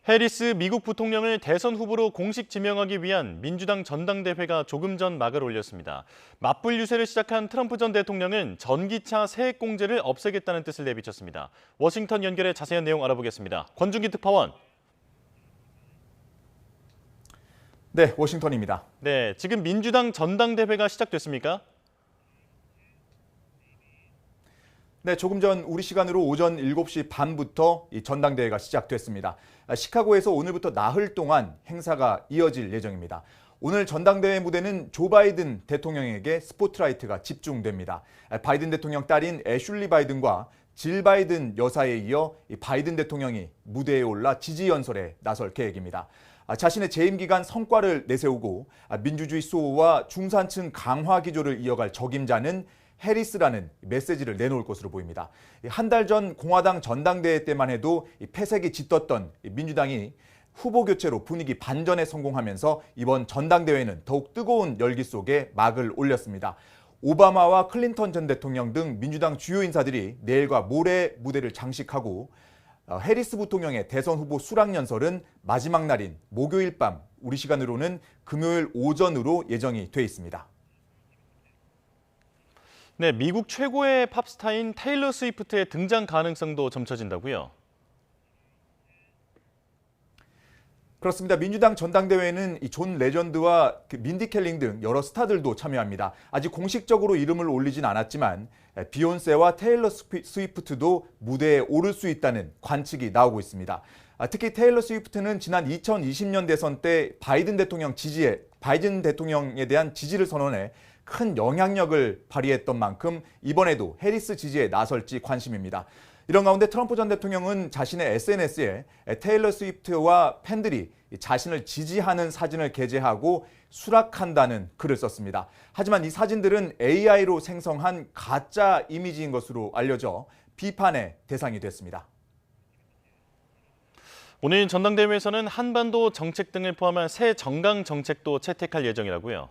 해리스 미국 부통령을 대선 후보로 공식 지명하기 위한 민주당 전당대회가 조금 전 막을 올렸습니다. 맞불 유세를 시작한 트럼프 전 대통령은 전기차 세액공제를 없애겠다는 뜻을 내비쳤습니다. 워싱턴 연결해 자세한 내용 알아보겠습니다. 권준기 특파원. 네, 워싱턴입니다. 네, 지금 민주당 전당대회가 시작됐습니까? 네, 조금 전 우리 시간으로 오전 7시 반부터 이 전당대회가 시작됐습니다. 시카고에서 오늘부터 나흘 동안 행사가 이어질 예정입니다. 오늘 전당대회 무대는 조 바이든 대통령에게 스포트라이트가 집중됩니다. 바이든 대통령 딸인 애슐리 바이든과 질 바이든 여사에 이어 바이든 대통령이 무대에 올라 지지 연설에 나설 계획입니다. 자신의 재임 기간 성과를 내세우고 민주주의 수호와 중산층 강화 기조를 이어갈 적임자는 해리스라는 메시지를 내놓을 것으로 보입니다. 한 달 전 공화당 전당대회 때만 해도 패색이 짙었던 민주당이 후보 교체로 분위기 반전에 성공하면서 이번 전당대회는 더욱 뜨거운 열기 속에 막을 올렸습니다. 오바마와 클린턴 전 대통령 등 민주당 주요 인사들이 내일과 모레 무대를 장식하고 해리스 부통령의 대선 후보 수락 연설은 마지막 날인 목요일 밤 우리 시간으로는 금요일 오전으로 예정이 돼 있습니다. 네, 미국 최고의 팝스타인 테일러 스위프트의 등장 가능성도 점쳐진다고요? 그렇습니다. 민주당 전당대회에는 존 레전드와 민디 켈링 등 여러 스타들도 참여합니다. 아직 공식적으로 이름을 올리진 않았지만 비욘세와 테일러 스위프트도 무대에 오를 수 있다는 관측이 나오고 있습니다. 특히 테일러 스위프트는 지난 2020년 대선 때 바이든 대통령에 대한 지지를 선언해 큰 영향력을 발휘했던 만큼 이번에도 해리스 지지에 나설지 관심입니다. 이런 가운데 트럼프 전 대통령은 자신의 SNS에 테일러 스위프트와 팬들이 자신을 지지하는 사진을 게재하고 수락한다는 글을 썼습니다. 하지만 이 사진들은 AI로 생성한 가짜 이미지인 것으로 알려져 비판의 대상이 됐습니다. 오늘 전당대회에서는 한반도 정책 등을 포함한 새 정강 정책도 채택할 예정이라고요?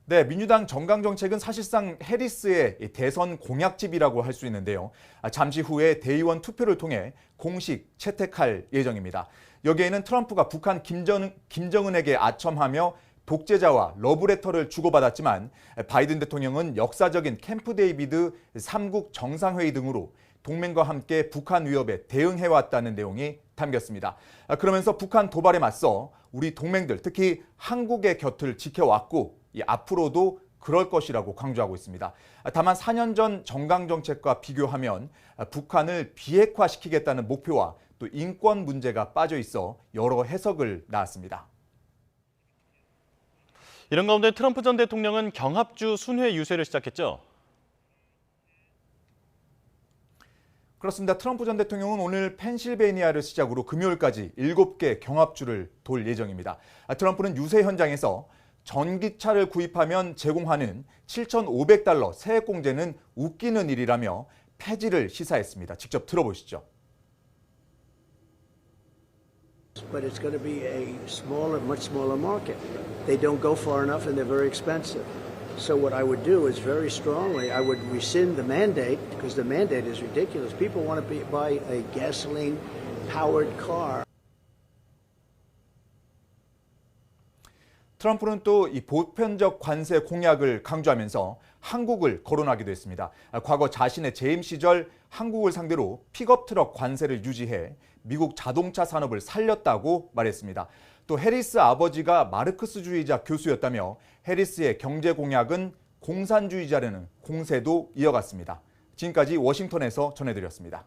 네, 민주당 정강 정책은 사실상 해리스의 대선 공약집이라고 할 수 있는데요. 잠시 후에 대의원 투표를 통해 공식 채택할 예정입니다. 여기에는 트럼프가 북한 김정은에게 아첨하며 독재자와 러브레터를 주고받았지만 바이든 대통령은 역사적인 캠프 데이비드 3국 정상회의 등으로 동맹과 함께 북한 위협에 대응해왔다는 내용이 담겼습니다. 그러면서 북한 도발에 맞서 우리 동맹들, 특히 한국의 곁을 지켜왔고 앞으로도 그럴 것이라고 강조하고 있습니다. 다만 4년 전 정강 정책과 비교하면 북한을 비핵화시키겠다는 목표와 또 인권 문제가 빠져 있어 여러 해석을 낳았습니다. 이런 가운데 트럼프 전 대통령은 경합주 순회 유세를 시작했죠? 그렇습니다. 트럼프 전 대통령은 오늘 펜실베이니아를 시작으로 금요일까지 7개 경합주를 돌 예정입니다. 트럼프는 유세 현장에서 전기차를 구입하면 제공하는 $7,500 세액공제는 웃기는 일이라며 폐지를 시사했습니다. 직접 들어보시죠. But it's going to be a smaller, much smaller market. They don't go far enough and they're very expensive. So what I would do is very strongly, I would rescind the mandate because the mandate is ridiculous. People want to buy a gasoline-powered car. 트럼프는 또 이 보편적 관세 공약을 강조하면서 한국을 거론하기도 했습니다. 과거 자신의 재임 시절 한국을 상대로 픽업 트럭 관세를 유지해 미국 자동차 산업을 살렸다고 말했습니다. 또 해리스 아버지가 마르크스주의자 교수였다며 해리스의 경제 공약은 공산주의자라는 공세도 이어갔습니다. 지금까지 워싱턴에서 전해드렸습니다.